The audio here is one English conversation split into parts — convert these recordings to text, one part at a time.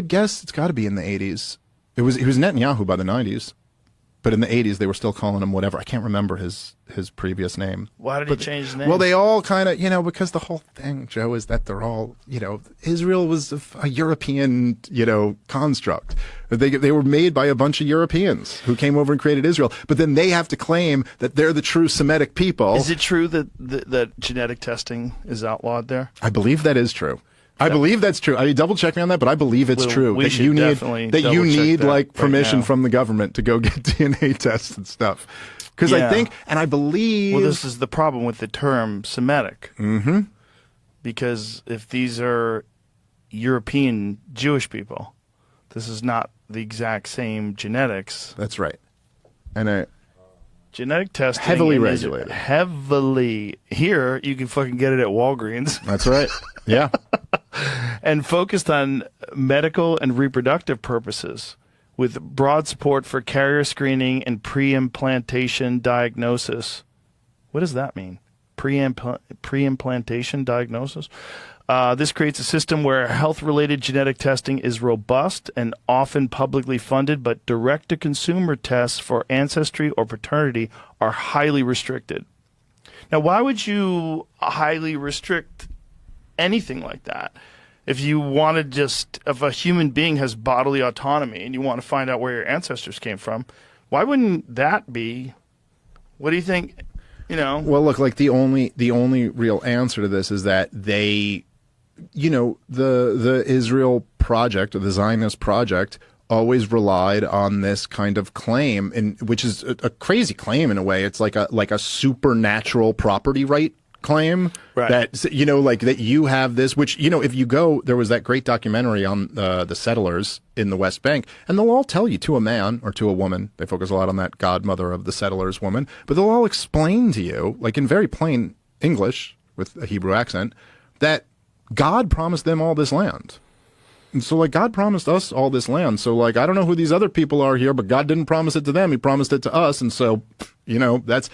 would guess it's got to be in the 80s. He was Netanyahu by the 90s. But in the 80s, they were still calling him whatever. I can't remember his previous name. Why did he change his name? Well, they all kind of, because the whole thing, Joe, is that they're all, Israel was a European, construct. They were made by a bunch of Europeans who came over and created Israel. But then they have to claim that they're the true Semitic people. Is it true that genetic testing is outlawed there? I believe that is true. I believe that's true. Double check me on that, but I believe it's true. We should definitely you need like permission right from the government to go get DNA tests and stuff. Because I think, and I believe, well, this is the problem with the term Semitic. Mm-hmm. Because if these are European Jewish people, this is not the exact same genetics. That's right. And genetic testing heavily regulated. Heavily. Here, you can fucking get it at Walgreens. That's right. Yeah. And focused on medical and reproductive purposes with broad support for carrier screening and pre-implantation diagnosis. What does that mean? Pre-implantation diagnosis? This creates a system where health-related genetic testing is robust and often publicly funded, but direct-to-consumer tests for ancestry or paternity are highly restricted. Now, why would you highly restrict anything like that? If you wanted if a human being has bodily autonomy and you want to find out where your ancestors came from, why wouldn't that be? What do you think? Well, look, like the only real answer to this is that they, the Israel project or the Zionist project always relied on this kind of claim, which is a crazy claim in a way. It's like a supernatural property right claim, right? That that you have this, which if you go, there was that great documentary on the settlers in the West Bank, and they'll all tell you to a man or to a woman. They focus a lot on that godmother of the settlers woman, but they'll all explain to you, like in very plain English with a Hebrew accent, that God promised them all this land. And so, like, God promised us all this land. So, like, I don't know who these other people are here, but God didn't promise it to them. He promised it to us. And so, that's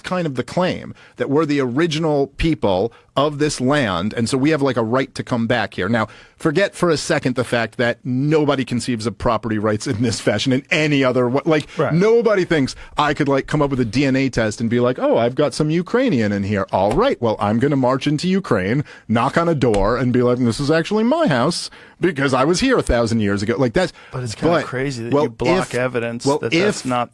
kind of the claim, that we're the original people of this land. And so we have like a right to come back here. Now, forget for a second the fact that nobody conceives of property rights in this fashion in any other way. Like, nobody thinks I could like come up with a DNA test and be like, oh, I've got some Ukrainian in here. All right, well, I'm going to march into Ukraine, knock on a door and be like, this is actually my house because I was here 1,000 years ago. Like, that's, but it's kind of crazy that you block evidence that's not